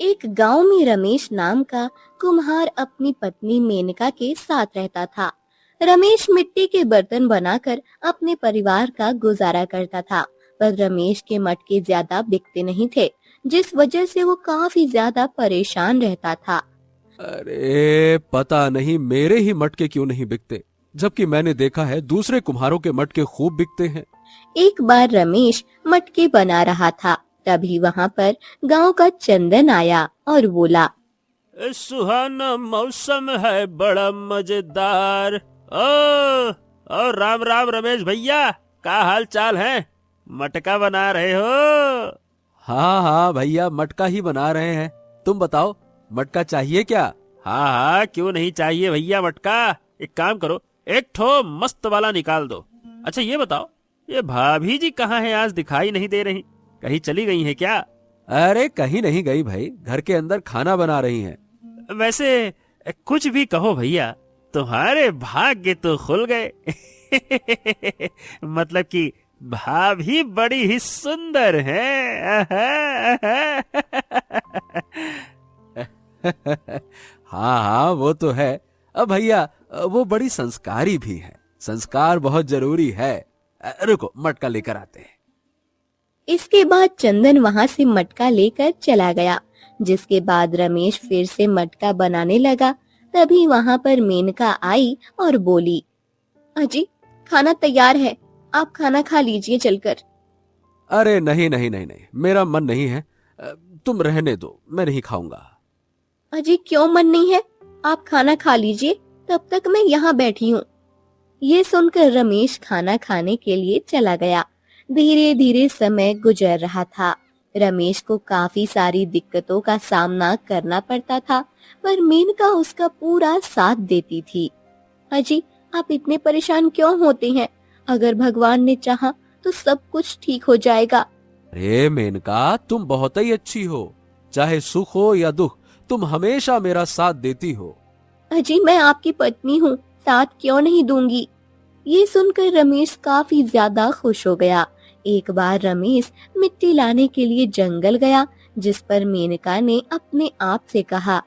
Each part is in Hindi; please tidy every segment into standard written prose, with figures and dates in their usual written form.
एक गांव में रमेश नाम का कुम्हार अपनी पत्नी मेनका के साथ रहता था। रमेश मिट्टी के बर्तन बनाकर अपने परिवार का गुजारा करता था, पर रमेश के मटके ज्यादा बिकते नहीं थे, जिस वजह से वो काफी ज्यादा परेशान रहता था। अरे पता नहीं मेरे ही मटके क्यों नहीं बिकते, जबकि मैंने देखा है दूसरे कुम्हारों के मटके खूब बिकते हैं। एक बार रमेश मटके बना रहा था, तभी वहाँ पर गांव का चंदन आया और बोला, सुहाना मौसम है बड़ा मजेदार। ओ राम राम रमेश भैया, क्या हाल चाल है? मटका बना रहे हो? हाँ हाँ भैया, मटका ही बना रहे हैं। तुम बताओ, मटका चाहिए क्या? हाँ हाँ, क्यों नहीं चाहिए भैया मटका। एक काम करो, एक ठो मस्त वाला निकाल दो। अच्छा ये बताओ, ये भाभी जी कहाँ है? आज दिखाई नहीं दे रही, कहीं चली गई है क्या? अरे कहीं नहीं गई भाई, घर के अंदर खाना बना रही हैं। वैसे कुछ भी कहो भैया, तुम्हारे भाग्य तो खुल गए। मतलब कि भाभी बड़ी ही सुंदर है। हाँ हाँ वो तो है। अब भैया वो बड़ी संस्कारी भी है, संस्कार बहुत जरूरी है। रुको मटका लेकर आते हैं। इसके बाद चंदन वहाँ से मटका लेकर चला गया, जिसके बाद रमेश फिर से मटका बनाने लगा। तभी वहाँ पर मेनका आई और बोली, अजी खाना तैयार है, आप खाना खा लीजिए चलकर। अरे नहीं नहीं नहीं नहीं, मेरा मन नहीं है, तुम रहने दो, मैं नहीं खाऊंगा। अजी क्यों मन नहीं है? आप खाना खा लीजिए, तब तक मैं यहाँ बैठी हूँ। ये सुनकर रमेश खाना खाने के लिए चला गया। धीरे धीरे समय गुजर रहा था। रमेश को काफी सारी दिक्कतों का सामना करना पड़ता था, पर मेनका उसका पूरा साथ देती थी। अजी आप इतने परेशान क्यों होते हैं? अगर भगवान ने चाहा तो सब कुछ ठीक हो जाएगा। अरे मेनका, तुम बहुत ही अच्छी हो, चाहे सुख हो या दुख तुम हमेशा मेरा साथ देती हो। अजी मैं आपकी पत्नी हूँ, साथ क्यों नहीं दूंगी। ये सुनकर रमेश काफी ज्यादा खुश हो गया। एक बार रमेश मिट्टी लाने के लिए जंगल गया, जिस पर मेनका ने अपने आप से कहा,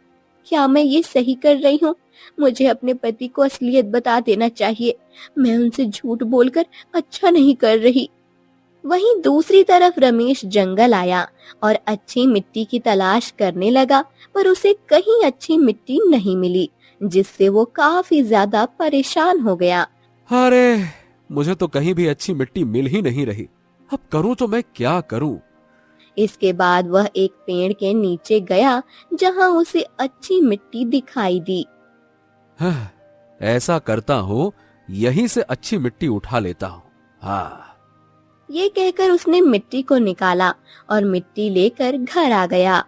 क्या मैं ये सही कर रही हूँ? मुझे अपने पति को असलियत बता देना चाहिए। मैं उनसे झूठ बोलकर अच्छा नहीं कर रही। वहीं दूसरी तरफ रमेश जंगल आया और अच्छी मिट्टी की तलाश करने लगा, पर उसे कहीं अच्छी मिट्टी नहीं मिली, जिससे वो काफी ज्यादा परेशान हो गया। अरे मुझे तो कहीं भी अच्छी मिट्टी मिल ही नहीं रही, अब करूं तो मैं क्या करूं? इसके बाद वह एक पेड़ के नीचे गया, जहां उसे अच्छी मिट्टी दिखाई दी। ऐसा करता हूँ, यहीं से अच्छी मिट्टी उठा लेता हूँ। हाँ। ये कहकर उसने मिट्टी को निकाला और मिट्टी लेकर घर आ गया।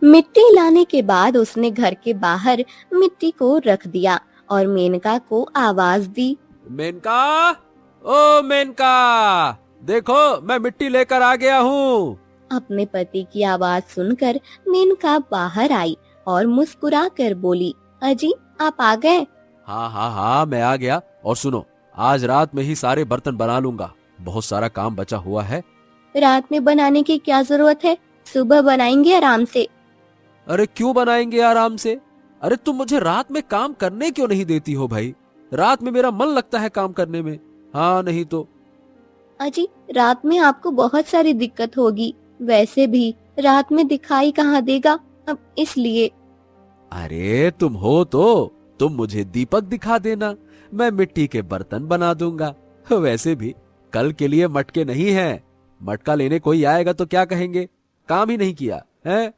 मिट्टी लाने के बाद उसने घर के बाहर मिट्टी को रख दिया और मेनका को आवाज दी, मेनका, ओ मेनका, देखो मैं मिट्टी लेकर आ गया हूँ। अपने पति की आवाज सुनकर मेनका बाहर आई और मुस्कुरा कर बोली, अजी आप आ गए? हाँ हाँ हाँ मैं आ गया, और सुनो, आज रात में ही सारे बर्तन बना लूंगा, बहुत सारा काम बचा हुआ है। रात में बनाने की क्या जरूरत है, सुबह बनाएंगे आराम से। अरे क्यों बनाएंगे आराम से? अरे तुम मुझे रात में काम करने क्यों नहीं देती हो भाई? रात में मेरा मन लगता है काम करने में। हाँ नहीं तो। अजी रात में आपको बहुत सारी दिक्कत होगी, वैसे भी रात में दिखाई कहाँ देगा, अब इसलिए। अरे तुम हो तो तुम मुझे दीपक दिखा देना, मैं मिट्टी के बर्तन बना दूंगा। वैसे भी कल के लिए मटके नहीं हैं, मटका लेने कोई आएगा तो क्या कहेंगे, काम ही नहीं किया है?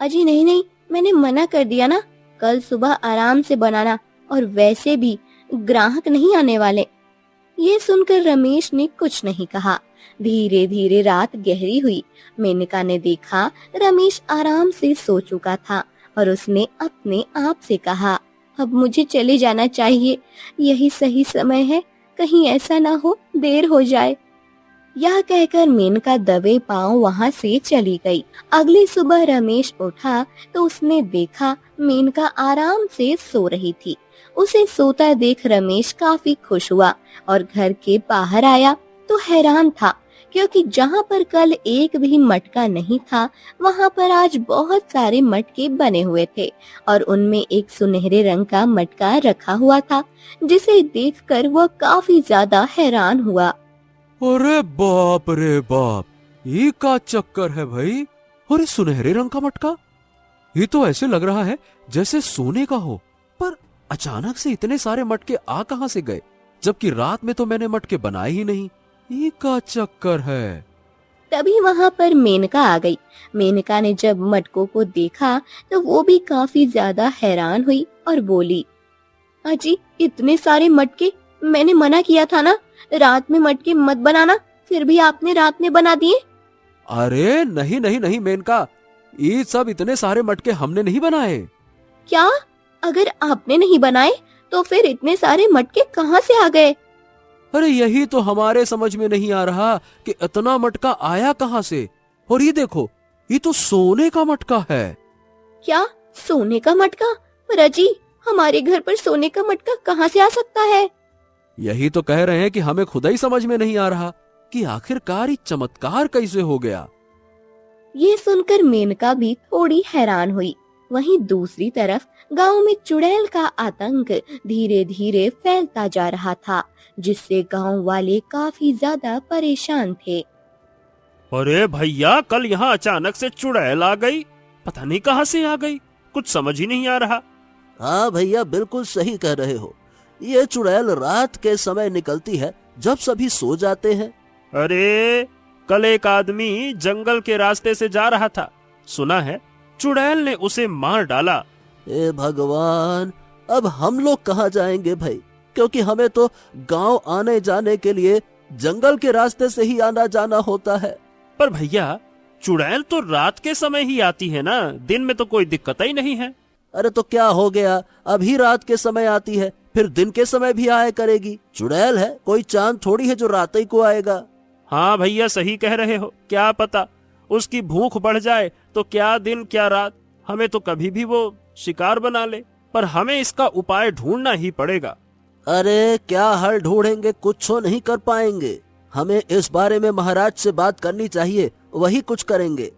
अजी नहीं नहीं, मैंने मना कर दिया ना, कल सुबह आराम से बनाना, और वैसे भी ग्राहक नहीं आने वाले। ये सुनकर रमेश ने कुछ नहीं कहा। धीरे धीरे रात गहरी हुई। मेनका ने देखा रमेश आराम से सो चुका था और उसने अपने आप से कहा, अब मुझे चले जाना चाहिए, यही सही समय है, कहीं ऐसा ना हो देर हो जाए। यह कहकर मेनका दबे पांव वहां से चली गई। अगली सुबह रमेश उठा तो उसने देखा मेनका आराम से सो रही थी। उसे सोता देख रमेश काफी खुश हुआ और घर के बाहर आया तो हैरान था क्योंकि जहाँ पर कल एक भी मटका नहीं था, वहाँ पर आज बहुत सारे मटके बने हुए थे और उनमें एक सुनहरे रंग का मटका रखा हुआ था, जिसे देखकर वह काफी ज्यादा हैरान हुआ। अरे बाप रे बाप, ये का चक्कर है भाई? अरे सुनहरे रंग का मटका, ये तो ऐसे लग रहा है जैसे सोने का हो। पर अचानक से इतने सारे मटके आ कहां से गए, जबकि रात में तो मैंने मटके बनाए ही नहीं। ये का चक्कर है? तभी वहाँ पर मेनका आ गई। मेनका ने जब मटकों को देखा तो वो भी काफी ज्यादा हैरान हुई और बोली, अजी इतने सारे मटके, मैंने मना किया था ना रात में मटके मत बनाना, फिर भी आपने रात में बना दिए। अरे नहीं नहीं नहीं मेनका, ये सब इतने सारे मटके हमने नहीं बनाए। क्या? अगर आपने नहीं बनाए तो फिर इतने सारे मटके कहाँ से आ गए? अरे यही तो हमारे समझ में नहीं आ रहा कि इतना मटका आया कहां से। और ये देखो, ये तो सोने का मटका है। क्या सोने का मटका? पर अजी हमारे घर पर सोने का मटका कहाँ से आ सकता है? यही तो कह रहे हैं कि हमें खुद ही समझ में नहीं आ रहा कि आखिरकार ये चमत्कार कैसे हो गया। ये सुनकर मेनका भी थोड़ी हैरान हुई। वहीं दूसरी तरफ गांव में चुड़ैल का आतंक धीरे धीरे फैलता जा रहा था, जिससे गांव वाले काफी ज्यादा परेशान थे। अरे भैया, कल यहाँ अचानक से चुड़ैल आ गई, पता नहीं कहाँ से आ गई, कुछ समझ ही नहीं आ रहा। हाँ भैया, बिल्कुल सही कह रहे हो। ये चुड़ैल रात के समय निकलती है जब सभी सो जाते हैं। अरे कल एक आदमी जंगल के रास्ते से जा रहा था, सुना है चुड़ैल ने उसे मार डाला। ए भगवान, अब हम लोग कहाँ जाएंगे भाई, क्योंकि हमें तो गांव आने जाने के लिए जंगल के रास्ते से ही आना जाना होता है। पर भैया, चुड़ैल तो रात के समय ही आती है ना, दिन में तो कोई दिक्कत ही नहीं है। अरे तो क्या हो गया, अभी रात के समय आती है, फिर दिन के समय भी आया करेगी। चुड़ैल है, कोई चांद थोड़ी है जो रात ही को आएगा। हाँ भैया, सही कह रहे हो, क्या पता उसकी भूख बढ़ जाए तो क्या दिन क्या रात, हमें तो कभी भी वो शिकार बना ले। पर हमें इसका उपाय ढूंढना ही पड़ेगा। अरे क्या हल ढूंढेंगे, कुछ नहीं कर पाएंगे। हमें इस बारे में महाराज से बात करनी चाहिए, वही कुछ करेंगे।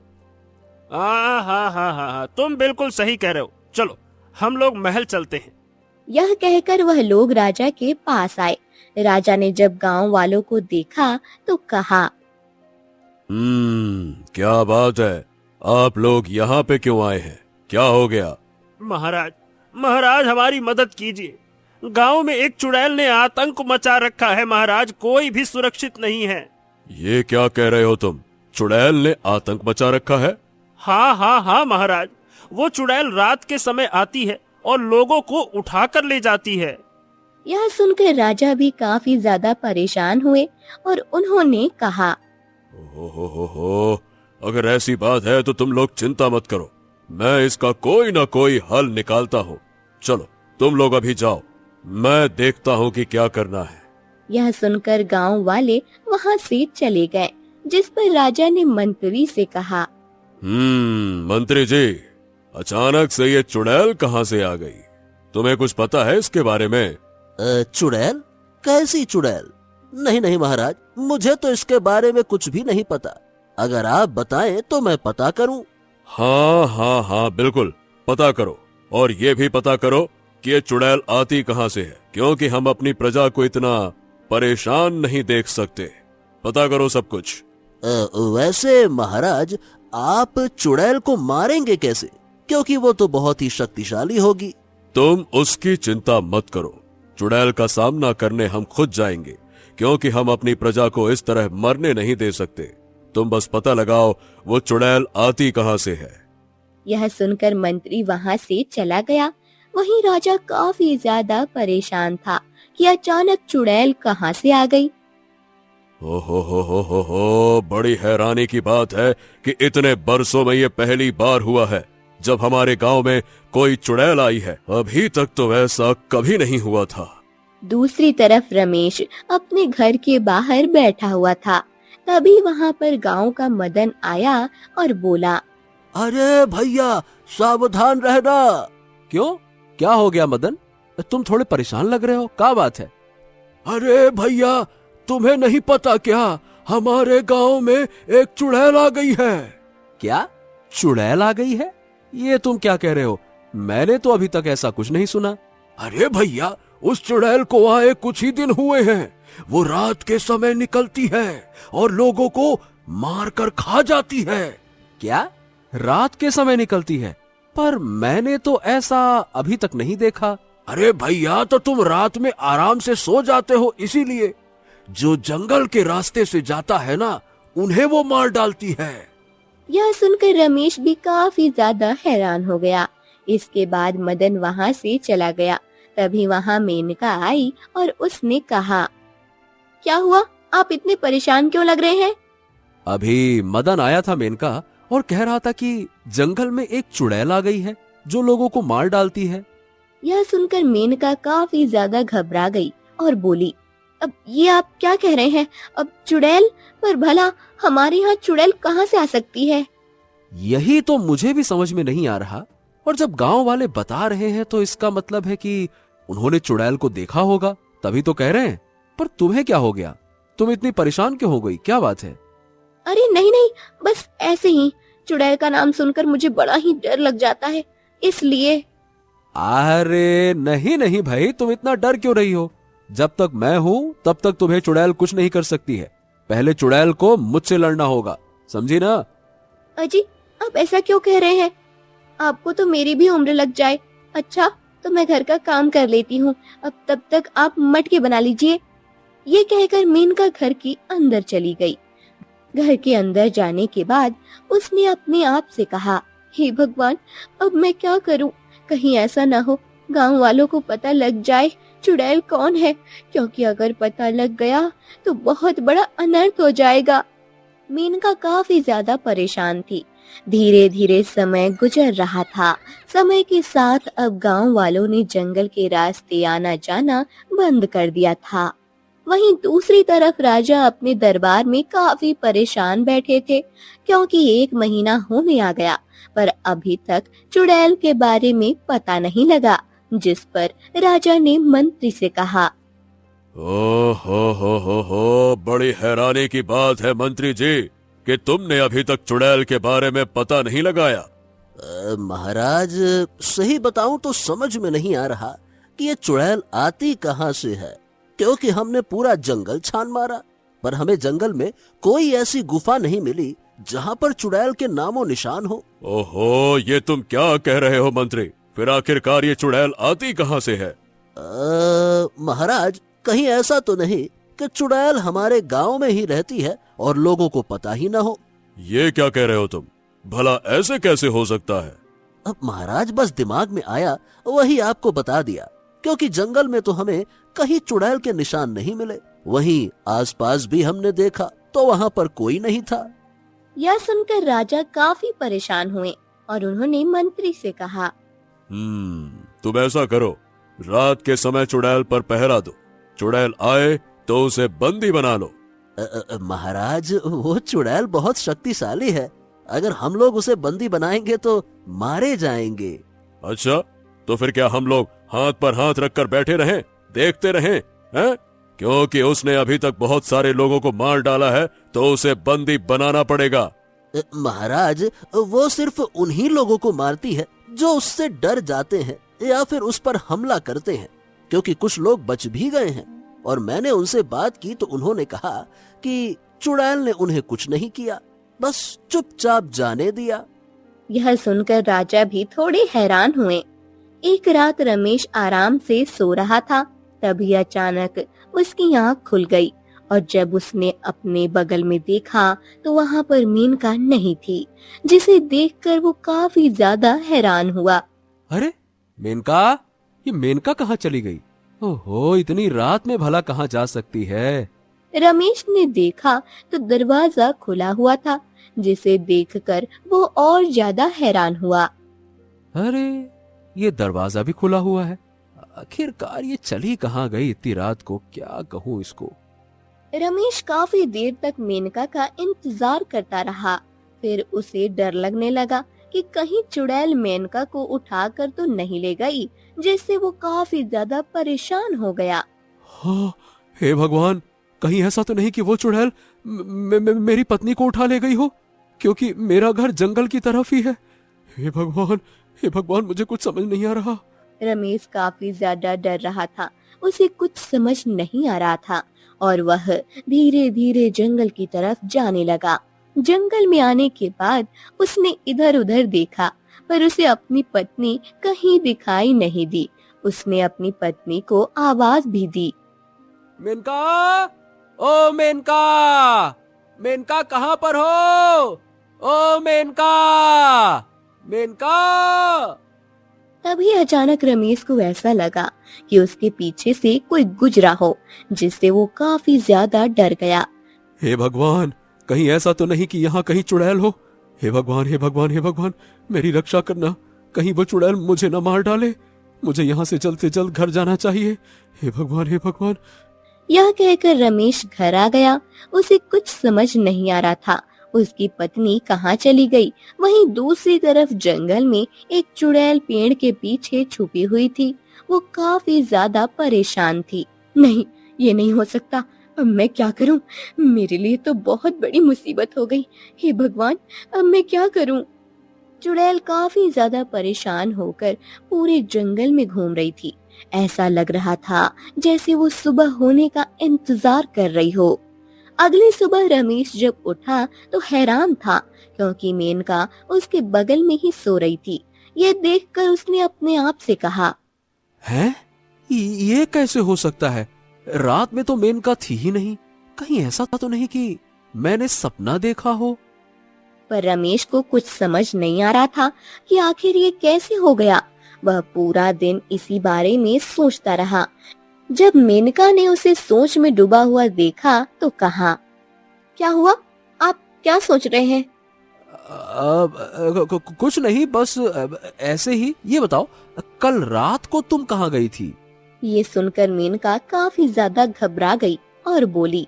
हाँ हाँ हाँ हाँ, तुम बिल्कुल सही कह रहे हो, चलो हम लोग महल चलते हैं। यह कहकर वह लोग राजा के पास आए। राजा ने जब गांव वालों को देखा तो कहा, क्या बात है, आप लोग यहाँ पे क्यों आए हैं, क्या हो गया? महाराज, महाराज हमारी मदद कीजिए, गांव में एक चुड़ैल ने आतंक मचा रखा है महाराज, कोई भी सुरक्षित नहीं है। ये क्या कह रहे हो तुम, चुड़ैल ने आतंक मचा रखा है? हाँ हाँ हाँ महाराज, वो चुड़ैल रात के समय आती है और लोगों को उठा कर ले जाती है। यह सुनकर राजा भी काफी ज्यादा परेशान हुए और उन्होंने कहा, हो, अगर ऐसी बात है तो तुम लोग चिंता मत करो, मैं इसका कोई ना कोई हल निकालता हूँ। चलो तुम लोग अभी जाओ, मैं देखता हूँ कि क्या करना है। यह सुनकर गांव वाले वहां से चले गए, जिस पर राजा ने मंत्री से कहा, मंत्री जी, अचानक से ये चुड़ैल कहाँ से आ गई, तुम्हें कुछ पता है इसके बारे में? चुड़ैल? कैसी चुड़ैल? नहीं नहीं महाराज, मुझे तो इसके बारे में कुछ भी नहीं पता। अगर आप बताएं तो मैं पता करूं। हाँ हाँ हाँ बिल्कुल, पता करो, और ये भी पता करो कि ये चुड़ैल आती कहाँ से है, क्योंकि हम अपनी प्रजा को इतना परेशान नहीं देख सकते। पता करो सब कुछ। वैसे महाराज, आप चुड़ैल को मारेंगे कैसे, क्योंकि वो तो बहुत ही शक्तिशाली होगी। तुम उसकी चिंता मत करो, चुड़ैल का सामना करने हम खुद जाएंगे, क्योंकि हम अपनी प्रजा को इस तरह मरने नहीं दे सकते। तुम बस पता लगाओ वो चुड़ैल आती कहाँ से है। यह सुनकर मंत्री वहां से चला गया। वहीं राजा काफी ज्यादा परेशान था कि अचानक चुड़ैल कहाँ से आ गई। हो, बड़ी हैरानी की बात है कि इतने बरसों में ये पहली बार हुआ है जब हमारे गांव में कोई चुड़ैल आई है। अभी तक तो ऐसा कभी नहीं हुआ था। दूसरी तरफ रमेश अपने घर के बाहर बैठा हुआ था। तभी वहां पर गांव का मदन आया और बोला, अरे भैया, सावधान रहना। क्यों, क्या हो गया मदन, तुम थोड़े परेशान लग रहे हो, क्या बात है? अरे भैया, तुम्हें नहीं पता क्या, हमारे गांव में एक चुड़ैल आ गई है। क्या चुड़ैल आ गई है? ये तुम क्या कह रहे हो? मैंने तो अभी तक ऐसा कुछ नहीं सुना। अरे भैया, उस चुड़ैल को आए कुछ ही दिन हुए हैं। वो रात के समय निकलती है और लोगों को मार कर खा जाती है। क्या रात के समय निकलती है? पर मैंने तो ऐसा अभी तक नहीं देखा। अरे भैया, तो तुम रात में आराम से सो जाते हो, इसीलिए। जो जंगल के रास्ते से जाता है ना, उन्हें वो मार डालती है। यह सुनकर रमेश भी काफी ज्यादा हैरान हो गया। इसके बाद मदन वहाँ से चला गया। तभी वहाँ मेनका आई और उसने कहा, क्या हुआ? आप इतने परेशान क्यों लग रहे हैं? अभी मदन आया था मेनका, और कह रहा था कि जंगल में एक चुड़ैल आ गई है जो लोगों को मार डालती है। यह सुनकर मेनका काफी ज्यादा घबरा गई और बोली, अब ये आप क्या कह रहे हैं? अब चुड़ैल? पर भला हमारे यहाँ चुड़ैल कहाँ से आ सकती है? यही तो मुझे भी समझ में नहीं आ रहा। और जब गांव वाले बता रहे हैं तो इसका मतलब है कि उन्होंने चुड़ैल को देखा होगा, तभी तो कह रहे हैं। पर तुम्हें क्या हो गया? तुम इतनी परेशान क्यों हो गई? क्या बात है? अरे नहीं नहीं, बस ऐसे ही। चुड़ैल का नाम सुनकर मुझे बड़ा ही डर लग जाता है, इसलिए। अरे नहीं नहीं भाई, तुम इतना डर क्यों रही हो? जब तक मैं हूं तब तक तुम्हें चुड़ैल कुछ नहीं कर सकती है। पहले चुड़ैल को मुझसे लड़ना होगा, समझी ना? अजी, आप ऐसा क्यों कह रहे हैं? आपको तो मेरी भी उम्र लग जाए। अच्छा, तो मैं घर का काम कर लेती हूँ, अब तब तक आप मटके बना लीजिए। ये कहकर मेनका घर के अंदर चली गई। घर के अंदर जाने के बाद उसने अपने आप से कहा, हे भगवान, अब मैं क्या करूं? कहीं ऐसा ना हो गांव वालों को पता लग जाए चुड़ैल कौन है, क्योंकि अगर पता लग गया तो बहुत बड़ा अनर्थ हो जाएगा। मेनका काफी ज्यादा परेशान थी। धीरे धीरे समय गुजर रहा था। समय के साथ अब गांव वालों ने जंगल के रास्ते आना जाना बंद कर दिया था। वहीं दूसरी तरफ राजा अपने दरबार में काफी परेशान बैठे थे, क्योंकि 1 महीना होने आ गया पर अभी तक चुड़ैल के बारे में पता नहीं लगा। जिस पर राजा ने मंत्री से कहा, ओ हो, बड़ी हैरानी की बात है मंत्री जी कि तुमने अभी तक चुड़ैल के बारे में पता नहीं लगाया। महाराज, सही बताऊं तो समझ में नहीं आ रहा कि ये चुड़ैल आती कहाँ से है, क्योंकि हमने पूरा जंगल छान मारा पर हमें जंगल में कोई ऐसी गुफा नहीं मिली जहाँ पर चुड़ैल के नामो निशान हो। ओहो, ये तुम क्या कह रहे हो मंत्री? फिर आखिरकार ये चुड़ैल आती कहाँ से है? महाराज, कहीं ऐसा तो नहीं कि चुड़ैल हमारे गांव में ही रहती है और लोगों को पता ही ना हो? ये क्या कह रहे हो तुम? भला ऐसे कैसे हो सकता है? अब महाराज, बस दिमाग में आया वही आपको बता दिया, क्योंकि जंगल में तो हमें कहीं चुड़ैल के निशान नहीं मिले। वहीं आसपास भी हमने देखा तो वहाँ पर कोई नहीं था। यह सुनकर राजा काफी परेशान हुए और उन्होंने मंत्री से कहा, तुम ऐसा करो, रात के समय चुड़ैल पर पहरा दो। चुड़ैल आए तो उसे बंदी बना लो। महाराज, वो चुड़ैल बहुत शक्तिशाली है। अगर हम लोग उसे बंदी बनाएंगे तो मारे जाएंगे। अच्छा, तो फिर क्या हम लोग हाथ पर हाथ रखकर बैठे रहें, देखते रहें, हैं? क्योंकि उसने अभी तक बहुत सारे लोगों को मार डाला है तो उसे बंदी बनाना पड़ेगा। महाराज, वो सिर्फ उन्हीं लोगों को मारती है जो उससे डर जाते हैं या फिर उस पर हमला करते हैं, क्योंकि कुछ लोग बच भी गए हैं और मैंने उनसे बात की तो उन्होंने कहा कि चुड़ैल ने उन्हें कुछ नहीं किया, बस चुपचाप जाने दिया। यह सुनकर राजा भी थोड़े हैरान हुए। एक रात रमेश आराम से सो रहा था, तभी अचानक उसकी आंख खुल गई और जब उसने अपने बगल में देखा तो वहाँ पर मेनका नहीं थी, जिसे देखकर वो काफी ज्यादा हैरान हुआ। अरे मेनका, ये मेनका कहाँ चली गई? ओहो, इतनी रात में भला कहाँ जा सकती है? रमेश ने देखा तो दरवाजा खुला हुआ था, जिसे देखकर वो और ज्यादा हैरान हुआ। अरे, ये दरवाजा भी खुला हुआ है। आखिरकार ये चली कहाँ गई इतनी रात को? क्या कहूँ इसको। रमेश काफी देर तक मेनका का इंतजार करता रहा। फिर उसे डर लगने लगा कि कहीं चुड़ैल मेनका को उठाकर तो नहीं ले गई, जिससे वो काफी ज्यादा परेशान हो गया। हाँ, हे भगवान, कहीं ऐसा तो नहीं कि वो चुड़ैल मेरी पत्नी को उठा ले गई हो, क्योंकि मेरा घर जंगल की तरफ ही है। हे भगवान, मुझे कुछ समझ नहीं आ रहा। रमेश काफी ज्यादा डर रहा था, उसे कुछ समझ नहीं आ रहा था और वह धीरे धीरे जंगल की तरफ जाने लगा। जंगल में आने के बाद उसने इधर उधर देखा, पर उसे अपनी पत्नी कहीं दिखाई नहीं दी। उसने अपनी पत्नी को आवाज भी दी। मेनका, ओ मेनका, मेनका कहाँ पर हो? ओ मेनका, मेनका। तभी अचानक रमेश को ऐसा लगा कि उसके पीछे से कोई गुजरा हो, जिससे वो काफी ज्यादा डर गया। हे भगवान, कहीं ऐसा तो नहीं कि यहाँ कहीं चुड़ैल हो। हे भगवान, हे भगवान, हे भगवान, मेरी रक्षा करना, कहीं वो चुड़ैल मुझे न मार डाले। मुझे यहाँ से जल्द घर जाना चाहिए। हे भगवान, हे भगवान। यह कहकर रमेश घर आ गया। उसे कुछ समझ नहीं आ रहा था उसकी पत्नी कहाँ चली गई। वहीं दूसरी तरफ जंगल में एक चुड़ैल पेड़ के पीछे छुपी हुई थी। वो काफी ज्यादा परेशान थी। नहीं, ये नहीं हो सकता। अब मैं क्या करूं? मेरे लिए तो बहुत बड़ी मुसीबत हो गई। हे भगवान, अब मैं क्या करूं? चुड़ैल काफी ज्यादा परेशान होकर पूरे जंगल में घूम रही थी। ऐसा लग रहा था जैसे वो सुबह होने का इंतजार कर रही हो। अगली सुबह रमेश जब उठा तो हैरान था, क्योंकि मेनका उसके बगल में ही सो रही थी। ये देखकर उसने अपने आप से कहा, हैं? ये कैसे हो सकता है? रात में तो मेनका थी ही नहीं। कहीं ऐसा तो नहीं कि मैंने सपना देखा हो? पर रमेश को कुछ समझ नहीं आ रहा था कि आखिर ये कैसे हो गया। वह पूरा दिन इसी बारे में सोचता रहा। जब मेनका ने उसे सोच में डूबा हुआ देखा तो कहा, क्या हुआ? आप क्या सोच रहे हैं? कुछ नहीं, बस ऐसे ही। ये बताओ, कल रात को तुम कहाँ गई थी? ये सुनकर मेनका काफी ज्यादा घबरा गई और बोली,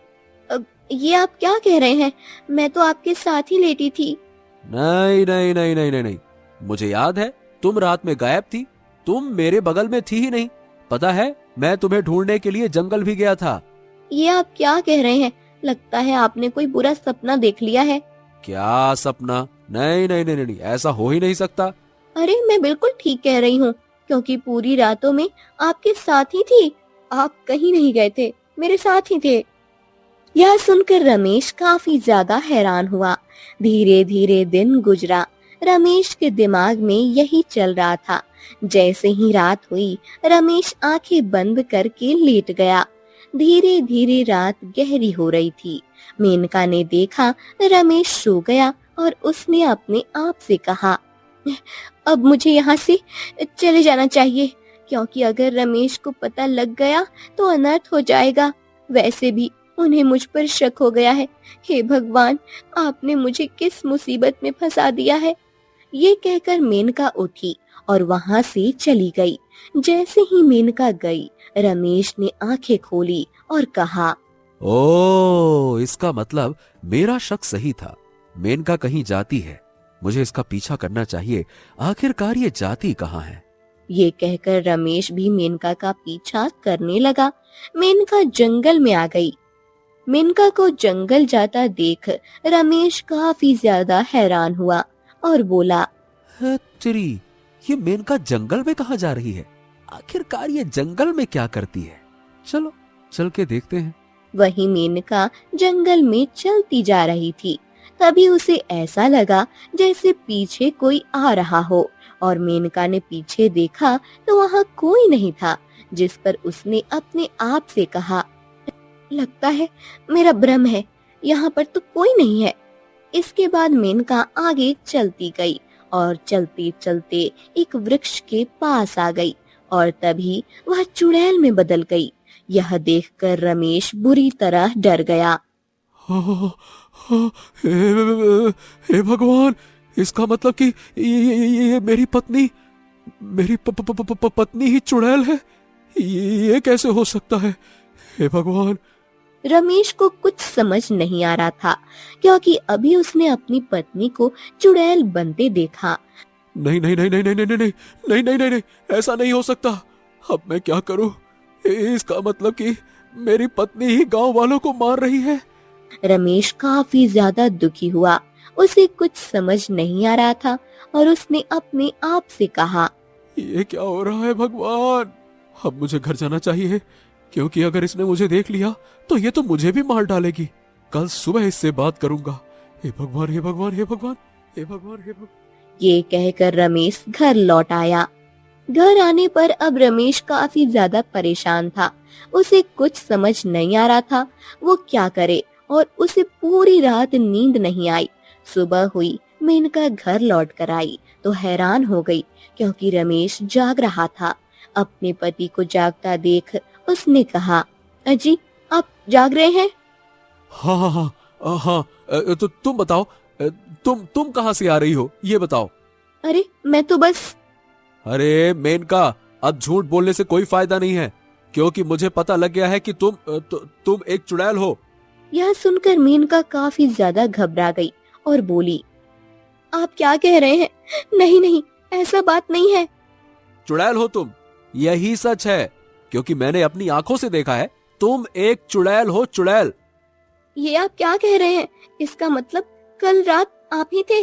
ये आप क्या कह रहे हैं? मैं तो आपके साथ ही लेटी थी। नहीं नहीं नहीं नहीं नहीं नहीं, मुझे याद है, तुम रात में गायब थी। तुम मेरे बगल में थी ही नहीं। पता है, मैं तुम्हें ढूंढने के लिए जंगल भी गया था। ये आप क्या कह रहे हैं? लगता है आपने कोई बुरा सपना देख लिया है। क्या सपना? नहीं नहीं नहीं नहीं, ऐसा हो ही नहीं सकता। अरे मैं बिल्कुल ठीक कह रही हूँ, क्योंकि पूरी रातों में आपके साथ ही थी। आप कहीं नहीं गए थे, मेरे साथ ही थे। यह सुनकर रमेश काफी ज्यादा हैरान हुआ। धीरे धीरे दिन गुजरा। रमेश के दिमाग में यही चल रहा था। जैसे ही रात हुई, रमेश आंखें बंद करके लेट गया। धीरे धीरे रात गहरी हो रही थी। मेनका ने देखा रमेश सो गया और उसने अपने आप से कहा, अब मुझे यहाँ से चले जाना चाहिए, क्योंकि अगर रमेश को पता लग गया तो अनर्थ हो जाएगा। वैसे भी उन्हें मुझ पर शक हो गया है। हे भगवान, आपने मुझे किस मुसीबत में फंसा दिया है। ये कहकर मेनका उठी और वहां से चली गई। जैसे ही मेनका गई, रमेश ने आंखें खोली और कहा, ओ, इसका मतलब मेरा शक सही था। मेनका कहीं जाती है। मुझे इसका पीछा करना चाहिए। आखिरकार ये जाती कहाँ है? ये कहकर रमेश भी मेनका का पीछा करने लगा। मेनका जंगल में आ गई। मेनका को जंगल जाता देख रमेश काफी ज्यादा हैरान हुआ और बोला, तेरी, ये मेनका जंगल में कहाँ जा रही है? आखिरकार ये जंगल में क्या करती है? चलो चल के देखते हैं। वही मेनका जंगल में चलती जा रही थी। तभी उसे ऐसा लगा जैसे पीछे कोई आ रहा हो, और मेनका ने पीछे देखा तो वहाँ कोई नहीं था, जिस पर उसने अपने आप से कहा, लगता है मेरा भ्रम है, यहाँ पर तो कोई नहीं है। इसके बाद मेनका आगे चलती गई और चलते चलते एक वृक्ष के पास आ गई, और तभी वह चुड़ैल में बदल गई। यह देखकर रमेश बुरी तरह डर गया। हे भगवान, इसका मतलब कि ये मेरी पत्नी पत्नी ही चुड़ैल है। ये कैसे हो सकता है? हे भगवान। रमेश को कुछ समझ नहीं आ रहा था, क्योंकि अभी उसने अपनी पत्नी को चुड़ैल बनते देखा। नहीं नहीं नहीं नहीं नहीं नहीं नहीं नहीं नहीं नहीं नहीं, ऐसा नहीं हो सकता। अब मैं क्या करूं? इसका मतलब कि मेरी पत्नी ही गांव वालों को मार रही है। रमेश काफी ज्यादा दुखी हुआ। उसे कुछ समझ नहीं आ रहा था और उसने अपने आप से कहा, ये क्या हो रहा है भगवान? अब मुझे घर जाना चाहिए, क्योंकि अगर इसने मुझे देख लिया तो ये तो मुझे भी मार डालेगी। कल सुबह इससे बात करूंगा। हे भगवान, हे भगवान, हे भगवान, हे भगवान, हे भगवान। ये कहकर रमेश घर लौट आया। घर आने पर अब रमेश काफी ज्यादा परेशान था। उसे कुछ समझ नहीं आ रहा था वो क्या करे, और उसे पूरी रात नींद नहीं आई। सुबह हुई, मेनका घर लौट कर आई तो हैरान हो गई, क्योंकि रमेश जाग रहा था। अपने पति को जागता देख उसने कहा, अजी आप जाग रहे हैं? हाँ हाँ हाँ हाँ, तो तुम बताओ, तुम कहाँ से आ रही हो, ये बताओ। अरे मैं तो बस। अरे मेनका, अब झूठ बोलने से कोई फायदा नहीं है, क्योंकि मुझे पता लग गया है कि तुम एक चुड़ैल हो। यह सुनकर मेनका काफी ज्यादा घबरा गई और बोली, आप क्या कह रहे हैं? नहीं नहीं, ऐसा बात नहीं है। चुड़ैल हो तुम, यही सच है, क्योंकि मैंने अपनी आंखों से देखा है। तुम एक चुड़ैल हो, चुड़ैल। ये आप क्या कह रहे हैं? इसका मतलब कल रात आप ही थे?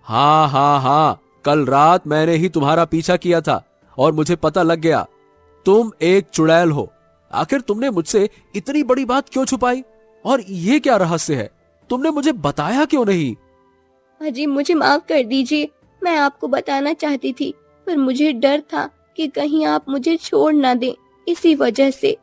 हाँ हाँ हाँ, कल रात मैंने ही तुम्हारा पीछा किया था और मुझे पता लग गया तुम एक चुड़ैल हो। आखिर तुमने मुझसे इतनी बड़ी बात क्यों छुपाई, और ये क्या रहस्य है? तुमने मुझे बताया क्यों नहीं? अजी मुझे माफ कर दीजिए, मैं आपको बताना चाहती थी, पर मुझे डर था कि कहीं आप मुझे छोड़ ना दें, इसी वजह से।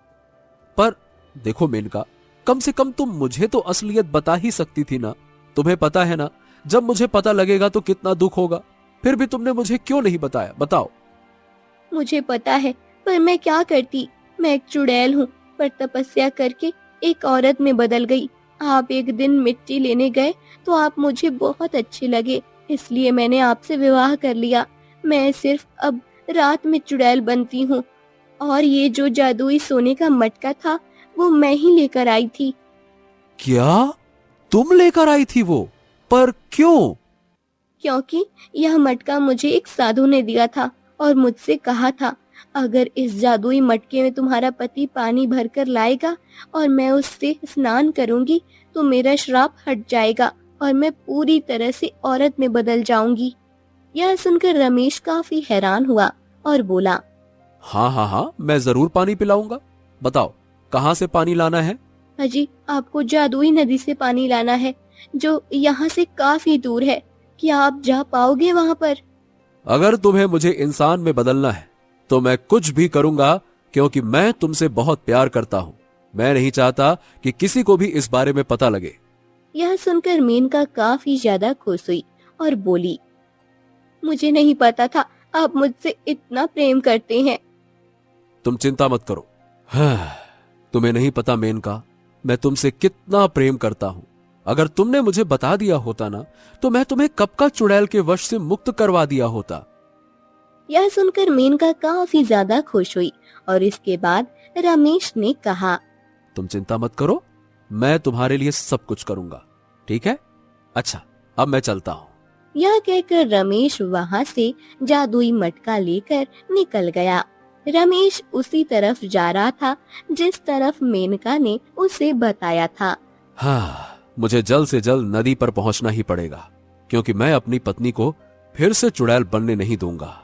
पर देखो मेनका, कम से कम तुम मुझे तो असलियत बता ही सकती थी ना। तुम्हें पता है ना, जब मुझे पता लगेगा तो कितना दुख होगा। फिर भी तुमने मुझे क्यों नहीं बताया, बताओ। मुझे पता है, पर मैं क्या करती। मैं एक चुड़ैल हूँ, पर तपस्या करके एक औरत में बदल गई। आप एक दिन मिट्टी लेने गए तो आप मुझे बहुत अच्छे लगे, इसलिए मैंने आपसे विवाह कर लिया। मैं सिर्फ अब रात में चुड़ैल बनती हूँ, और ये जो जादुई सोने का मटका था वो मैं ही लेकर आई थी। क्या तुम लेकर आई थी वो? पर क्यों? क्योंकि यह मटका मुझे एक साधु ने दिया था और मुझसे कहा था, अगर इस जादुई मटके में तुम्हारा पति पानी भरकर लाएगा और मैं उससे स्नान करूंगी तो मेरा श्राप हट जाएगा और मैं पूरी तरह से औरत में बदल जाऊंगी। यह सुनकर रमेश काफी हैरान हुआ और बोला, हाँ हाँ हाँ, मैं जरूर पानी पिलाऊंगा। बताओ कहाँ से पानी लाना है? अजी आपको जादुई नदी से पानी लाना है, जो यहाँ से काफी दूर है। क्या आप जा पाओगे वहाँ पर? अगर तुम्हें मुझे इंसान में बदलना है तो मैं कुछ भी करूंगा, क्योंकि मैं तुमसे बहुत प्यार करता हूँ। मैं नहीं चाहता कि किसी को भी इस बारे में पता लगे। यह सुनकर मेनका काफी ज्यादा खुश हुई और बोली, मुझे नहीं पता था आप मुझसे इतना प्रेम करते हैं। तुम चिंता मत करो। हाँ, तुम्हें नहीं पता मेनका, मैं तुमसे कितना प्रेम करता हूँ। अगर तुमने मुझे बता दिया होता ना, तो मैं तुम्हें कब का चुड़ैल के वश से मुक्त करवा दिया होता। यह सुनकर मेनका काफी ज्यादा खुश हुई और इसके बाद रमेश ने कहा, तुम चिंता मत करो, मैं तुम्हारे लिए सब कुछ करूंगा, ठीक है? अच्छा, अब मैं चलता हूँ। यह कहकर रमेश वहाँ से जादुई मटका लेकर निकल गया। रमेश उसी तरफ जा रहा था जिस तरफ मेनका ने उसे बताया था। हाँ, मुझे जल्द से जल्द नदी पर पहुंचना ही पड़ेगा, क्योंकि मैं अपनी पत्नी को फिर से चुड़ैल बनने नहीं दूंगा।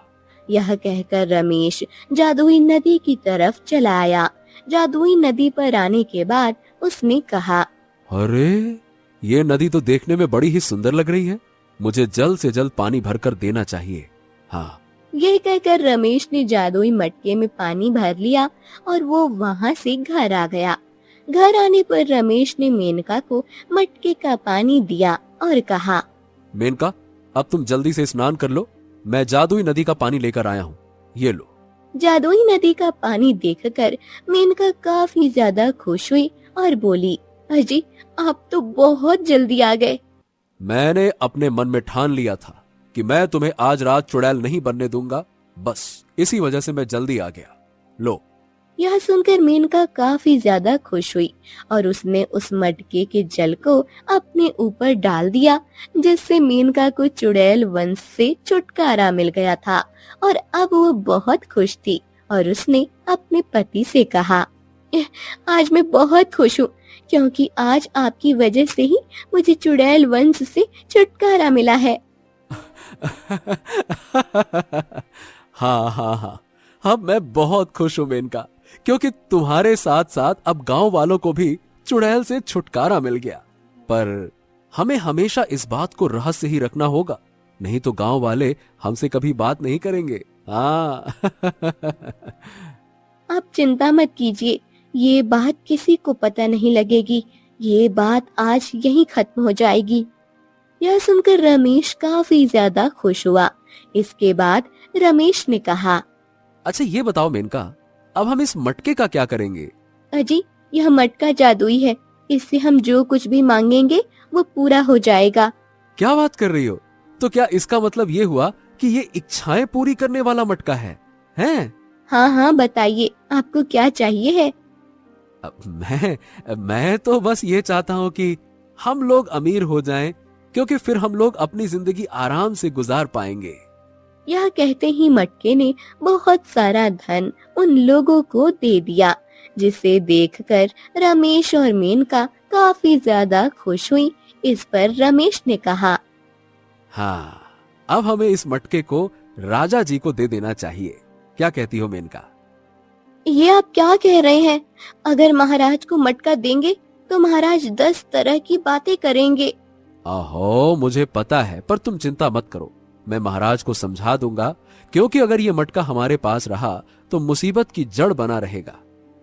यह कहकर रमेश जादुई नदी की तरफ चला आया। जादुई नदी पर आने के बाद उसने कहा, अरे ये नदी तो देखने में बड़ी ही सुंदर लग रही है, मुझे जल्द से जल्द पानी भरकर देना चाहिए। हाँ। यह कहकर रमेश ने जादुई मटके में पानी भर लिया और वो वहाँ से घर आ गया। घर आने पर रमेश ने मेनका को मटके का पानी दिया और कहा, मेनका, अब तुम जल्दी से स्नान कर लो, मैं जादुई नदी का पानी लेकर आया हूँ, ये लो। जादुई नदी का पानी देखकर मेनका काफी ज्यादा खुश हुई और बोली, अजी आप तो बहुत जल्दी आ गए। मैंने अपने मन में ठान लिया था कि मैं तुम्हें आज रात चुड़ैल नहीं बनने दूंगा, बस इसी वजह से मैं जल्दी आ गया। लो। यह सुनकर मेनका काफी ज्यादा खुश हुई और उसने उस मटके के जल को अपने ऊपर डाल दिया, जिससे मेनका को चुड़ैल वंश से छुटकारा मिल गया था और अब वो बहुत खुश थी और उसने अपने पति से कहा, आज मैं बहुत खुश हूँ क्योंकि आज आपकी वजह से ही मुझे चुड़ैल वंश से छुटकारा मिला है। हाँ हाँ हाँ, अब मैं बहुत खुश हूं मेनका, क्योंकि तुम्हारे साथ साथ अब गांव वालों को भी चुड़ैल से छुटकारा मिल गया। पर हमें हमेशा इस बात को रहस्य ही रखना होगा, नहीं तो गांव वाले हमसे कभी बात नहीं करेंगे। हाँ। आप चिंता मत कीजिए, ये बात किसी को पता नहीं लगेगी। ये बात आज यहीं खत्म हो जाएगी। यह सुनकर रमेश काफी ज्यादा खुश हुआ। इसके बाद रमेश ने कहा, अच्छा ये बताओ मेनका, अब हम इस मटके का क्या करेंगे? अजी यह मटका जादुई है, इससे हम जो कुछ भी मांगेंगे वो पूरा हो जाएगा। क्या बात कर रही हो? तो क्या इसका मतलब ये हुआ कि ये इच्छाएं पूरी करने वाला मटका है? हैं? हाँ हाँ बताइए, आपको क्या चाहिए है? मैं तो बस ये चाहता हूँ कि हम लोग अमीर हो जाएं, क्योंकि फिर हम लोग अपनी जिंदगी आराम से गुजार पाएंगे। यह कहते ही मटके ने बहुत सारा धन उन लोगों को दे दिया, जिसे देखकर रमेश और मेनका काफी ज्यादा खुश हुई। इस पर रमेश ने कहा, हाँ, अब हमें इस मटके को राजा जी को दे देना चाहिए। क्या कहती हो मेनका? ये आप क्या कह रहे हैं? अगर महाराज को मटका देंगे तो महाराज 10 तरह की बातें करेंगे। आहो, मुझे पता है, पर तुम चिंता मत करो, मैं महाराज को समझा दूंगा, क्योंकि अगर ये मटका हमारे पास रहा तो मुसीबत की जड़ बना रहेगा,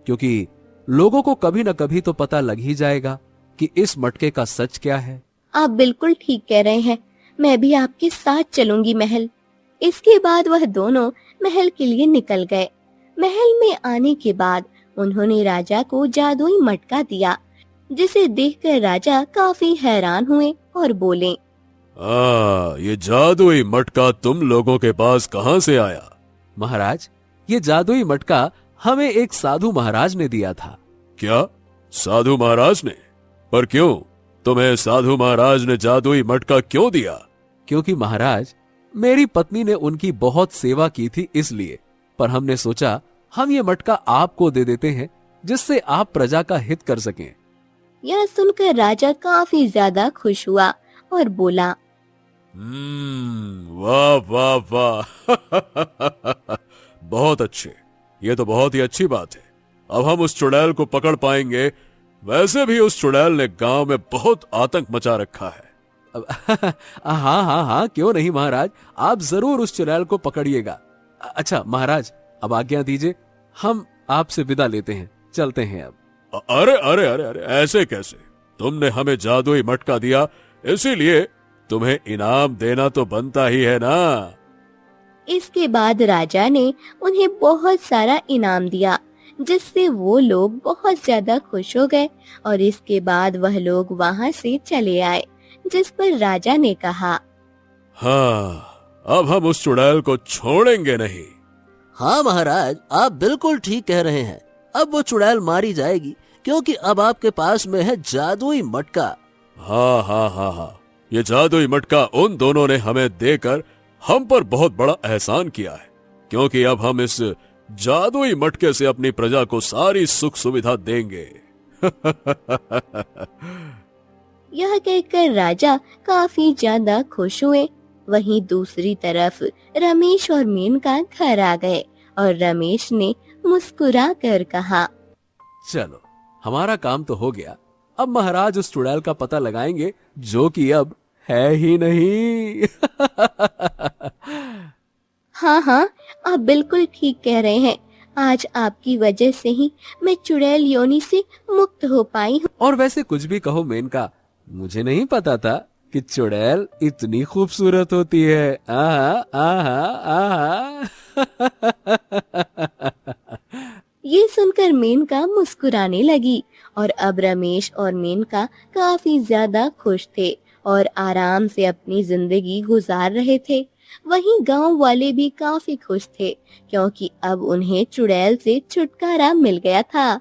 क्योंकि लोगों को कभी न कभी तो पता लग ही जाएगा कि इस मटके का सच क्या है। आप बिल्कुल ठीक कह रहे हैं, मैं भी आपके साथ चलूंगी महल। इसके बाद वह दोनों महल के लिए निकल गए। महल में आने के बाद उन्होंने राजा को जादुई मटका दिया, जिसे देखकर राजा काफी हैरान हुए और बोले, ये जादुई मटका तुम लोगों के पास कहाँ से आया? महाराज, ये जादुई मटका हमें एक साधु महाराज ने दिया था। क्या? साधु महाराज ने? पर क्यों? तुम्हें साधु महाराज ने जादुई मटका क्यों दिया? क्योंकि महाराज, मेरी पत्नी ने उनकी बहुत सेवा की थी, इसलिए। पर हमने सोचा हम ये मटका आपको दे देते हैं, जिससे आप प्रजा का हित कर सकें। यह सुनकर राजा काफी ज्यादा खुश हुआ और बोला, वाह वाह वाह। बहुत अच्छे, ये तो बहुत ही अच्छी बात है। अब हम उस चुड़ैल को पकड़ पाएंगे। वैसे भी उस चुड़ैल ने गांव में बहुत आतंक मचा रखा है। हाँ हाँ हाँ, क्यों नहीं महाराज, आप जरूर उस चुड़ैल को पकड़िएगा। अच्छा महाराज, अब आज्ञा दीजिए, हम आपसे विदा लेते हैं, चलते हैं अब। अरे अरे अरे अरे, ऐसे कैसे? तुमने हमें जादुई मटका दिया, इसीलिए तुम्हें इनाम देना तो बनता ही है ना। इसके बाद राजा ने उन्हें बहुत सारा इनाम दिया, जिससे वो लोग बहुत ज्यादा खुश हो गए और इसके बाद वह लोग वहाँ से चले आए। जिस पर राजा ने कहा, हाँ, अब हम उस चुड़ैल को छोड़ेंगे नहीं। हाँ महाराज, आप बिल्कुल ठीक कह रहे हैं। अब वो चुड़ैल मारी जाएगी, क्योंकि अब आपके पास में है जादुई मटका। हाँ हाँ हाँ हाँ, ये जादुई मटका उन दोनों ने हमें देकर हम पर बहुत बड़ा एहसान किया है, क्योंकि अब हम इस जादुई मटके से अपनी प्रजा को सारी सुख सुविधा देंगे। यह कहकर राजा काफी ज्यादा खुश हुए। वहीं दूसरी तरफ रमेश और मेनका घर आ गए और रमेश ने मुस्कुरा कर कहा, चलो, हमारा काम तो हो गया। अब महाराज उस चुड़ैल का पता लगाएंगे, जो कि अब है ही नहीं। हाँ हाँ, आप बिल्कुल ठीक कह रहे हैं। आज आपकी वजह से ही मैं चुड़ैल योनि से मुक्त हो पाई हूँ। और वैसे कुछ भी कहो मेनका, मुझे नहीं पता था कि चुड़ैल इतनी खूबसूरत होती है। आहा आहा आहा। ये सुनकर मेनका मुस्कुराने लगी और अब रमेश और मेनका काफी ज्यादा खुश थे और आराम से अपनी जिंदगी गुजार रहे थे। वहीं गांव वाले भी काफी खुश थे, क्योंकि अब उन्हें चुड़ैल से छुटकारा मिल गया था।